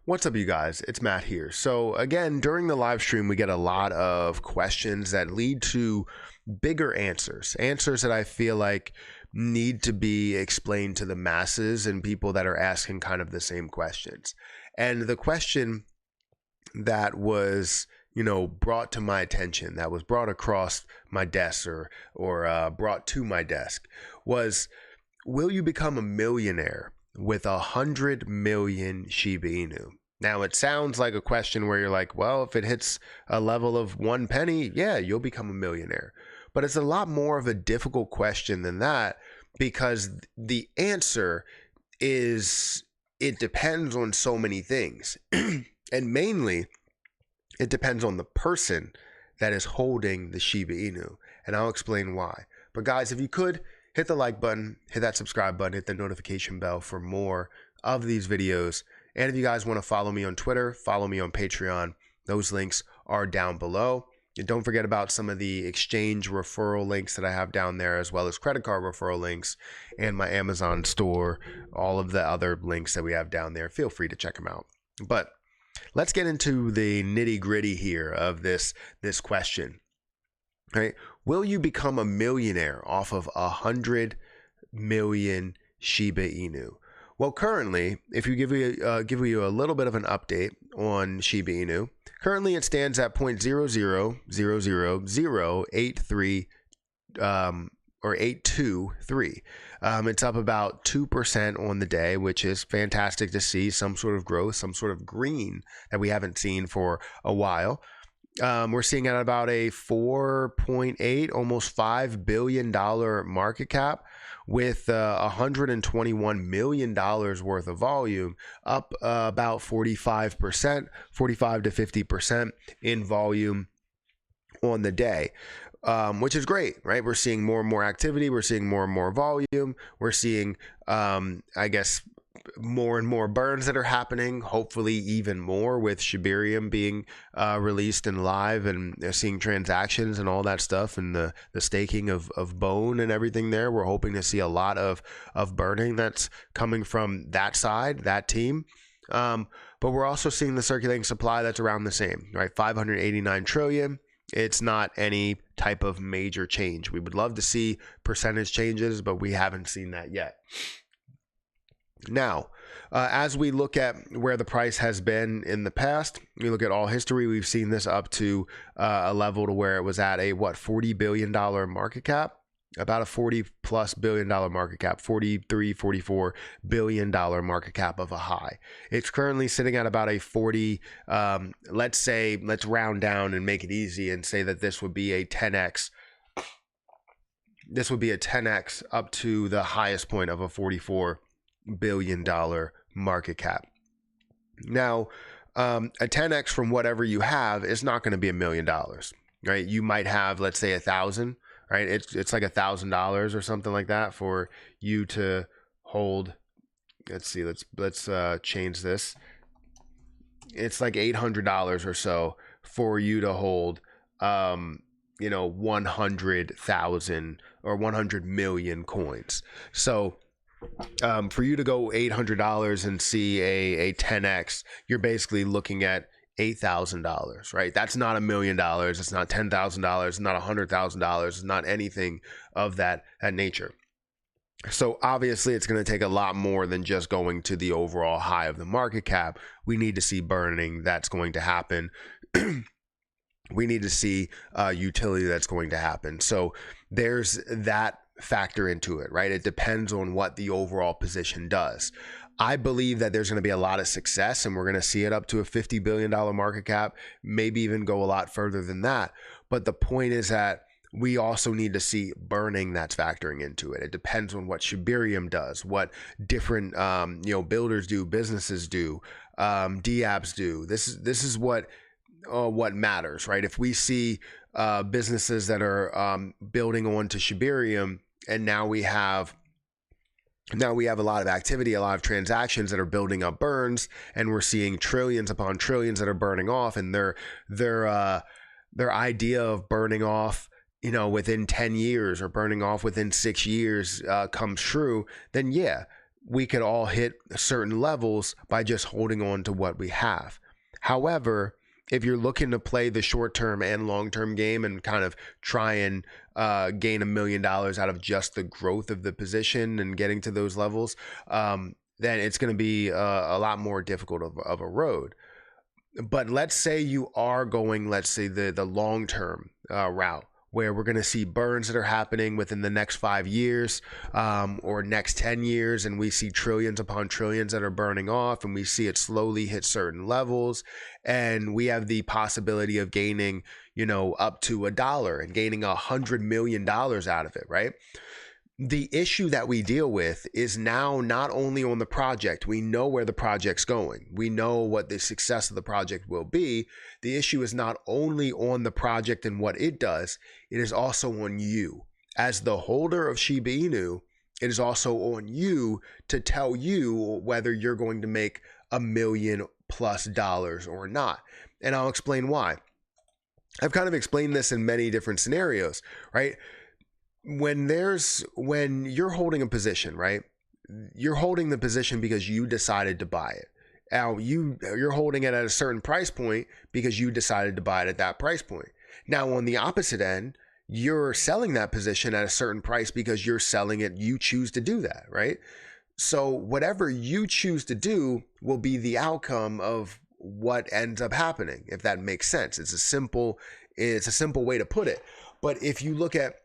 What's up, you guys? It's Matt here. So again, during the live stream, we get a lot of questions that lead to bigger answers that I feel like need to be explained to the masses and people that are asking kind of the same questions. And the question that was, brought to my attention, that was brought across my desk or brought to my desk was, will you become a millionaire with 100 million Shiba Inu? Now, it sounds like a question where you're like, well, if it hits a level of 1 penny, yeah, you'll become a millionaire. But it's a lot more of a difficult question than that, because the answer is, it depends on so many things. And mainly, it depends on the person that is holding the Shiba Inu. And I'll explain why. But guys, if you could, hit the like button, hit that subscribe button, hit the notification bell for more of these videos. And if you guys want to follow me on Twitter, follow me on Patreon, those links are down below. And don't forget about some of the exchange referral links that I have down there, as well as credit card referral links and my Amazon store, all of the other links that we have down there. Feel free to check them out. But let's get into the nitty gritty here of this question. Right? Will you become a millionaire off of 100 million Shiba Inu? Well, currently, if you give you a little bit of an update on Shiba Inu, currently it stands at 0.0000083 or 823. It's up about 2% on the day, which is fantastic to see. Some sort of growth, some sort of green that we haven't seen for a while. We're seeing at about a 4.8, almost $5 billion market cap, with $121 million worth of volume, up about 45%, 45 to 50% in volume on the day. Which is great, right? We're seeing more and more activity. We're seeing more and more volume. We're seeing, I guess, more and more burns that are happening, hopefully even more with Shibarium being released and live, and seeing transactions and all that stuff, and the staking of bone and everything there. We're hoping to see a lot of burning that's coming from that side, that team. But we're also seeing the circulating supply that's around the same, right? 589 trillion. It's not any type of major change. We would love to see percentage changes, but we haven't seen that yet. Now, as we look at where the price has been in the past, we look at all history, we've seen this up to a level to where it was at a, $40 billion market cap? About a $40+ billion market cap, $43-44 billion market cap of a high. It's currently sitting at about a 40, let's round down and make it easy and say that this would be a 10x. This would be a 10x up to the highest point of a $44 billion market cap. Now, a 10x from whatever you have is not going to be $1 million, right? You might have, let's say, 1,000. Right, it's like $1,000 or something like that for you to hold. Let's see, let's change this. It's like $800 or so for you to hold, 100,000 or 100 million coins. So for you to go $800 and see a 10x, you're basically looking at $8,000, right? That's not $1 million. It's not $10,000. It's not $100,000. It's not anything of that nature. So obviously it's going to take a lot more than just going to the overall high of the market cap. We need to see burning that's going to happen. We need to see utility that's going to happen. So there's that factor into it, right? It depends on what the overall position does. I believe that there's going to be a lot of success, and we're going to see it up to a $50 billion market cap, maybe even go a lot further than that. But the point is that we also need to see burning that's factoring into it. It depends on what Shibarium does, what different builders do, businesses do, DApps do. This is what matters, right? If we see businesses that are building onto Shibarium, and now we have a lot of activity, a lot of transactions that are building up burns, and we're seeing trillions upon trillions that are burning off, and their idea of burning off, within 10 years or burning off within 6 years comes true, then yeah, we could all hit certain levels by just holding on to what we have. However, if you're looking to play the short-term and long-term game and kind of try and gain $1 million out of just the growth of the position and getting to those levels, then it's going to be a lot more difficult of a road. But let's say you are going, let's say the long-term route, where we're going to see burns that are happening within the next 5 years or next 10 years. And we see trillions upon trillions that are burning off, and we see it slowly hit certain levels. And we have the possibility of gaining, up to $1 and gaining $100 million out of it, right? The issue that we deal with is now not only on the project. We know where the project's going. We know what the success of the project will be. The issue is not only on the project and what it does, it is also on you. As the holder of Shiba Inu, it is also on you to tell you whether you're going to make $1 million+ or not. And I'll explain why. I've kind of explained this in many different scenarios, right? When you're holding a position, right? You're holding the position because you decided to buy it. Now you're holding it at a certain price point because you decided to buy it at that price point. Now on the opposite end, you're selling that position at a certain price because you're selling it. You choose to do that, right? So whatever you choose to do will be the outcome of what ends up happening, if that makes sense. It's a simple way to put it. But if you look at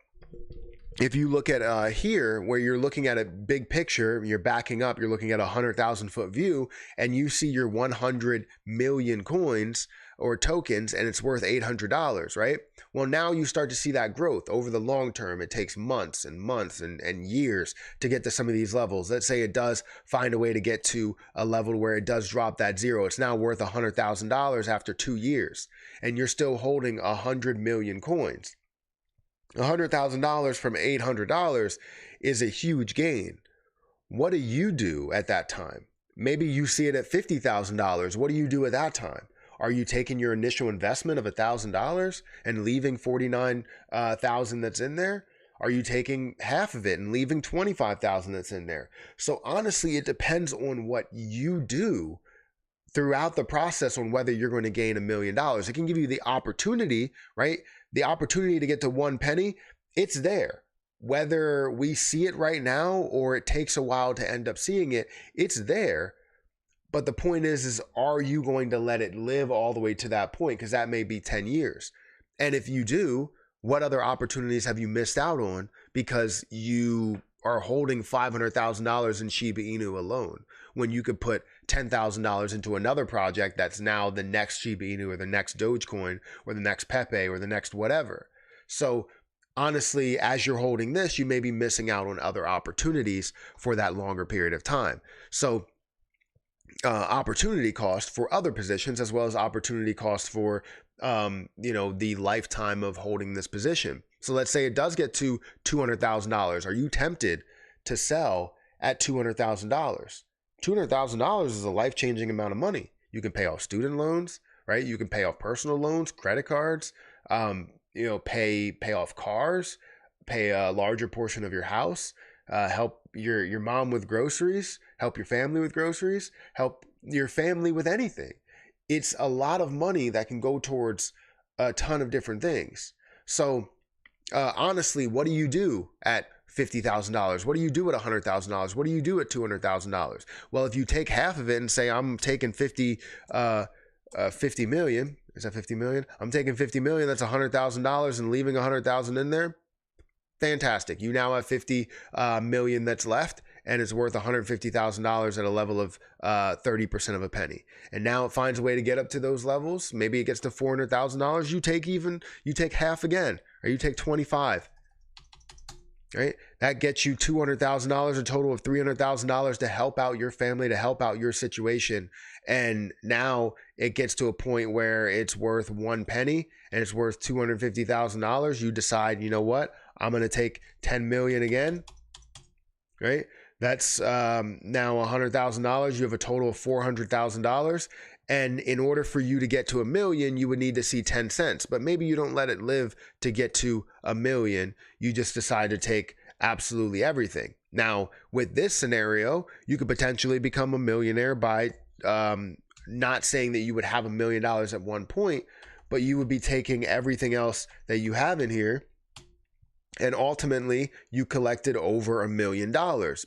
here, where you're looking at a big picture, you're backing up, you're looking at 100,000 foot view, and you see your 100 million coins or tokens, and it's worth $800, right? Well, now you start to see that growth over the long term. It takes months and months and years to get to some of these levels. Let's say it does find a way to get to a level where it does drop that zero. It's now worth $100,000 after 2 years, and you're still holding 100 million coins. $100,000 from $800 is a huge gain. What do you do at that time? Maybe you see it at $50,000. What do you do at that time? Are you taking your initial investment of $1,000 and leaving 49,000 that's in there? Are you taking half of it and leaving 25,000 that's in there? So honestly, it depends on what you do throughout the process on whether you're going to gain $1 million. It can give you the opportunity, right? The opportunity to get to 1 penny, it's there. Whether we see it right now or it takes a while to end up seeing it, it's there. But the point is are you going to let it live all the way to that point? Because that may be 10 years. And if you do, what other opportunities have you missed out on because you are holding $500,000 in Shiba Inu alone, when you could put $10,000 into another project that's now the next Shiba Inu or the next Dogecoin or the next Pepe or the next whatever. So honestly, as you're holding this, you may be missing out on other opportunities for that longer period of time. So opportunity cost for other positions, as well as opportunity cost for the lifetime of holding this position. So let's say it does get to $200,000. Are you tempted to sell at $200,000? $200,000 is a life-changing amount of money. You can pay off student loans, right? You can pay off personal loans, credit cards, pay off cars, pay a larger portion of your house, help your mom with groceries, help your family with groceries, help your family with anything. It's a lot of money that can go towards a ton of different things. So honestly, what do you do at $50,000? What do you do at $100,000? What do you do at $200,000? Well, if you take half of it and say, I'm taking 50 million, is that 50 million? I'm taking 50 million, that's $100,000 and leaving 100,000 in there. Fantastic. You now have 50 million that's left, and it's worth $150,000 at a level of 30% of a penny. And now it finds a way to get up to those levels. Maybe it gets to $400,000. You take half again, or you take 25. Right? That gets you $200,000, a total of $300,000 to help out your family, to help out your situation. And now it gets to a point where it's worth 1 penny and it's worth $250,000. You decide, you know what? I'm going to take 10 million again. Right? That's now $100,000. You have a total of $400,000. And in order for you to get to $1 million, you would need to see 10 cents. But maybe you don't let it live to get to $1 million. You just decide to take absolutely everything. Now, with this scenario, you could potentially become a millionaire by not saying that you would have $1 million at one point, but you would be taking everything else that you have in here, and ultimately you collected over $1 million.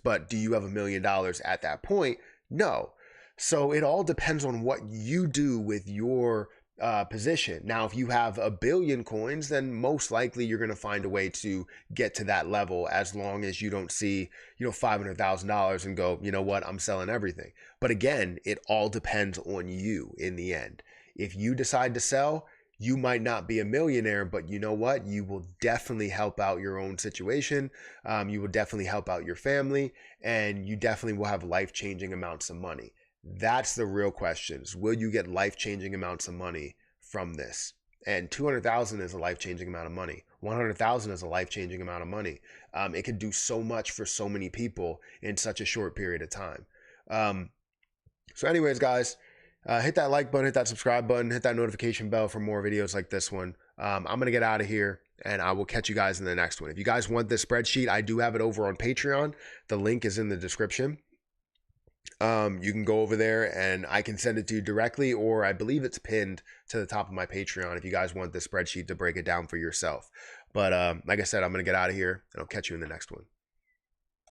But do you have $1 million at that point? No. So it all depends on what you do with your position. Now, if you have 1 billion coins, then most likely you're going to find a way to get to that level, as long as you don't see, $500,000 and go, you know what, I'm selling everything. But again, it all depends on you in the end. If you decide to sell, you might not be a millionaire, but you know what? You will definitely help out your own situation. You will definitely help out your family, and you definitely will have life-changing amounts of money. That's the real questions. Will you get life-changing amounts of money from this? And 200,000 is a life-changing amount of money. 100,000 is a life-changing amount of money. It can do so much for so many people in such a short period of time. So anyways, guys, hit that like button, hit that subscribe button, hit that notification bell for more videos like this one. I'm going to get out of here, and I will catch you guys in the next one. If you guys want this spreadsheet, I do have it over on Patreon. The link is in the description. You can go over there and I can send it to you directly, or I believe it's pinned to the top of my Patreon if you guys want the spreadsheet to break it down for yourself. But like I said, I'm going to get out of here, and I'll catch you in the next one.